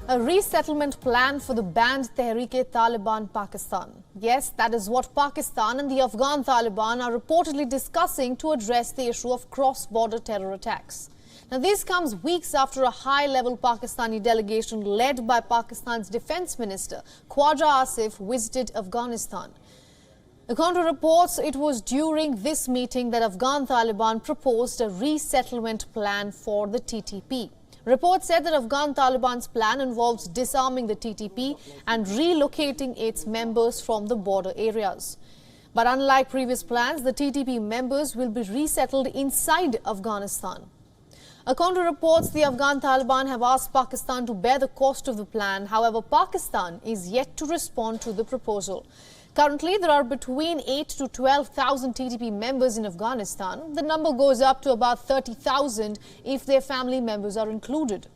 A resettlement plan for the banned Tehreek-e-Taliban Pakistan. Yes, that is what Pakistan and the Afghan Taliban are reportedly discussing to address the issue of cross-border terror attacks. Now, this comes weeks after a high-level Pakistani delegation led by Pakistan's Defence Minister Khwaja Asif visited Afghanistan. According to reports, it was during this meeting that Afghan Taliban proposed a resettlement plan for the TTP. Reports said that Afghan Taliban's plan involves disarming the TTP and relocating its members from the border areas. But unlike previous plans, the TTP members will be resettled inside Afghanistan. According to reports, the Afghan Taliban have asked Pakistan to bear the cost of the plan. However, Pakistan is yet to respond to the proposal. Currently, there are between 8,000 to 12,000 TTP members in Afghanistan. The number goes up to about 30,000 if their family members are included.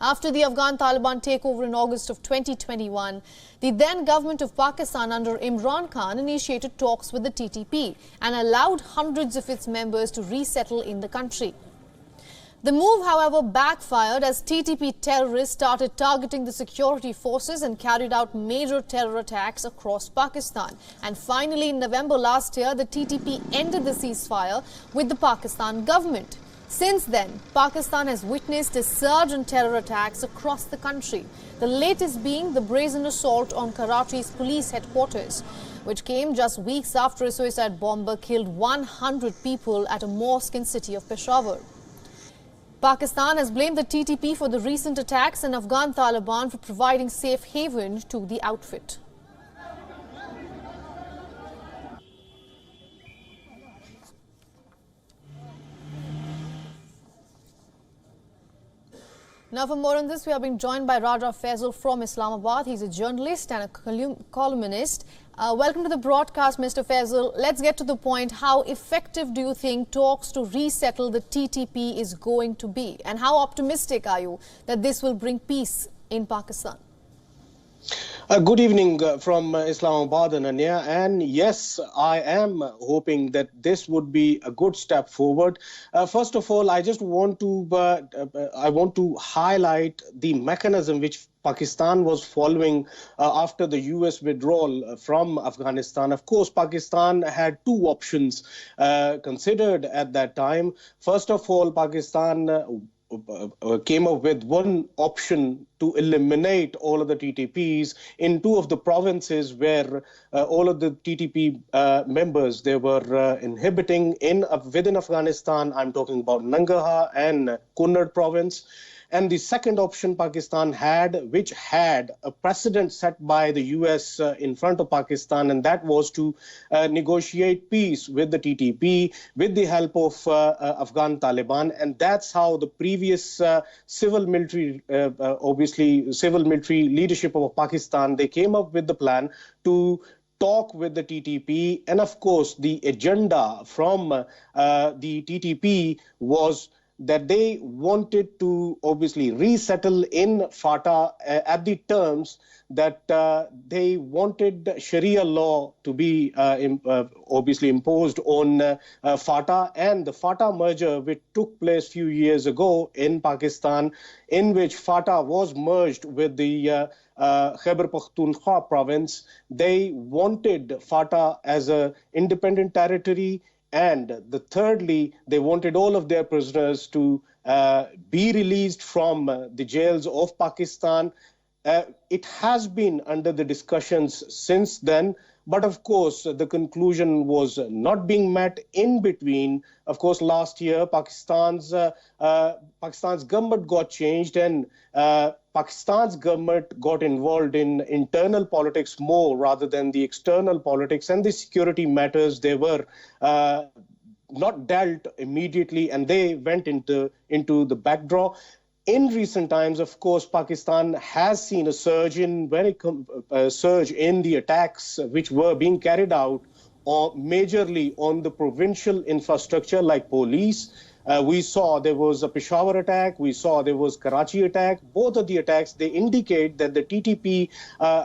After the Afghan Taliban takeover in August of 2021, the then government of Pakistan under Imran Khan initiated talks with the TTP and allowed hundreds of its members to resettle in the country. The move, however, backfired as TTP terrorists started targeting the security forces and carried out major terror attacks across Pakistan. And finally, in November last year, the TTP ended the ceasefire with the Pakistan government. Since then, Pakistan has witnessed a surge in terror attacks across the country, the latest being the brazen assault on Karachi's police headquarters, which came just weeks after a suicide bomber killed 100 people at a mosque in the city of Peshawar. Pakistan has blamed the TTP for the recent attacks and Afghan Taliban for providing safe haven to the outfit. Now, for more on this, we are being joined by Raja Faisal from Islamabad. He's a journalist and a columnist. Welcome to the broadcast, Mr. Faisal. Let's get to the point. How effective do you think talks to resettle the TTP is going to be? And how optimistic are you that this will bring peace in Pakistan? Good evening from Islamabad, Ananya. And yes, I am hoping that this would be a good step forward. First of all, I just want to highlight the mechanism which Pakistan was following after the US withdrawal from Afghanistan. Of course, Pakistan had two options considered at that time. First of all, Pakistan came up with one option to eliminate all of the TTPs in two of the provinces where all of the TTP members they were inhibiting within Afghanistan. I'm talking about Nangarhar and Cunard province. And the second option Pakistan had, which had a precedent set by the US in front of Pakistan, and that was to negotiate peace with the TTP with the help of Afghan Taliban. And that's how the previous civil military leadership of Pakistan, they came up with the plan to talk with the TTP. And of course, the agenda from the TTP was that they wanted to obviously resettle in FATA at the terms that they wanted Sharia law to be obviously imposed on FATA, and the FATA merger which took place a few years ago in Pakistan, in which FATA was merged with the Khyber Pakhtunkhwa province. They wanted FATA as an independent territory. And thirdly, they wanted all of their prisoners to be released from the jails of Pakistan. It has been under the discussions since then. But of course, the conclusion was not being met. In between, of course, last year, Pakistan's government got changed, and Pakistan's government got involved in internal politics more rather than the external politics, and the security matters, they were not dealt immediately, and they went into the backdraw. In recent times, of course, Pakistan has seen a surge in the attacks which were being carried out majorly on the provincial infrastructure like police. We saw there was a Peshawar attack. We saw there was Karachi attack. Both of the attacks, they indicate that the TTP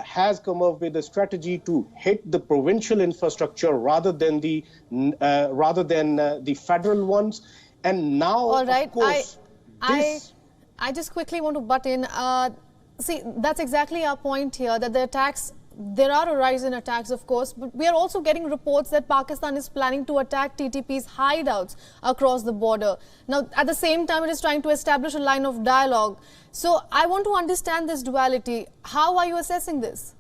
has come up with a strategy to hit the provincial infrastructure rather than the federal ones. And now, all right, of course, I just quickly want to butt in. See, that's exactly our point here, that the attacks, there are a rise in attacks, of course, but we are also getting reports that Pakistan is planning to attack TTP's hideouts across the border. Now, at the same time, it is trying to establish a line of dialogue. So I want to understand this duality. How are you assessing this?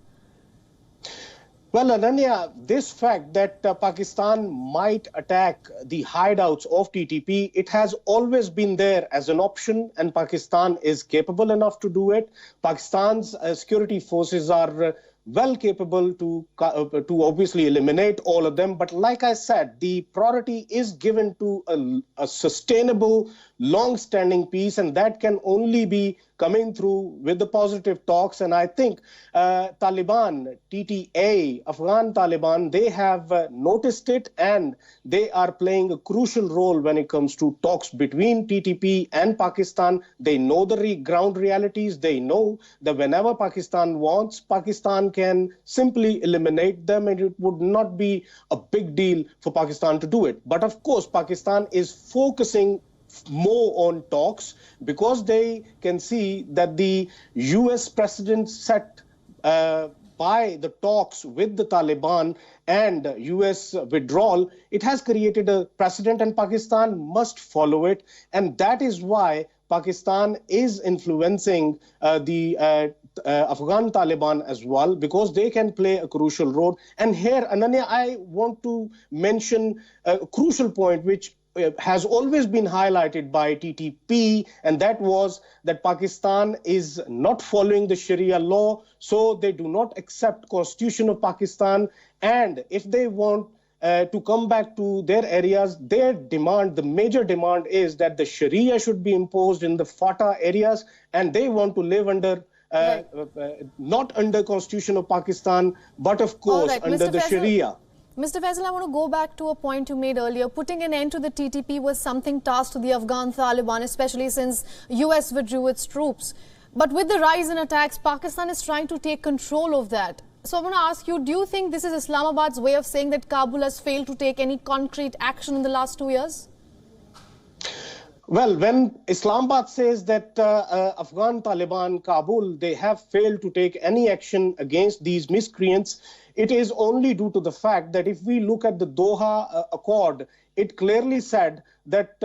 Well, Ananya, this fact that Pakistan might attack the hideouts of TTP, it has always been there as an option, and Pakistan is capable enough to do it. Pakistan's security forces are well capable to obviously eliminate all of them. But like I said, the priority is given to a sustainable, long-standing peace, and that can only be coming through with the positive talks. And I think Taliban, TTA, Afghan Taliban, they have noticed it, and they are playing a crucial role when it comes to talks between TTP and Pakistan. They know the ground realities. They know that whenever Pakistan wants, Pakistan can simply eliminate them, and it would not be a big deal for Pakistan to do it. But of course, Pakistan is focusing more on talks because they can see that the US precedent set by the talks with the Taliban and US withdrawal, it has created a precedent, and Pakistan must follow it. And that is why Pakistan is influencing the Afghan Taliban as well, because they can play a crucial role. And here, Ananya, I want to mention a crucial point which has always been highlighted by TTP, and that was that Pakistan is not following the Sharia law, so they do not accept Constitution of Pakistan. And if they want to come back to their areas, their demand, the major demand is that the Sharia should be imposed in the FATA areas, and they want to live under not under Constitution of Pakistan, but of course under the Sharia. Mr. Faisal, I want to go back to a point you made earlier. Putting an end to the TTP was something tasked to the Afghan Taliban, especially since US withdrew its troops. But with the rise in attacks, Pakistan is trying to take control of that. So I want to ask you, do you think this is Islamabad's way of saying that Kabul has failed to take any concrete action in the last 2 years? Well, when Islamabad says that Afghan Taliban, Kabul, they have failed to take any action against these miscreants, it is only due to the fact that if we look at the Doha Accord, it clearly said that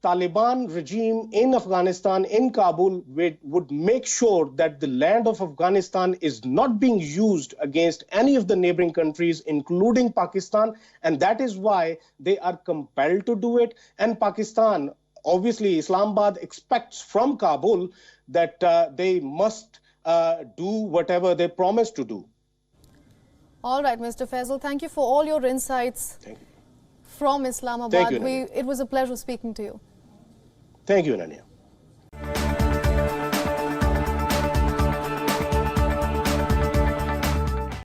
Taliban regime in Afghanistan, in Kabul, would make sure that the land of Afghanistan is not being used against any of the neighboring countries, including Pakistan. And that is why they are compelled to do it. And Pakistan, obviously, Islamabad expects from Kabul that they must do whatever they promise to do. All right, Mr. Faisal, thank you for all your insights from Islamabad. Thank you, It was a pleasure speaking to you. Thank you, Ananya.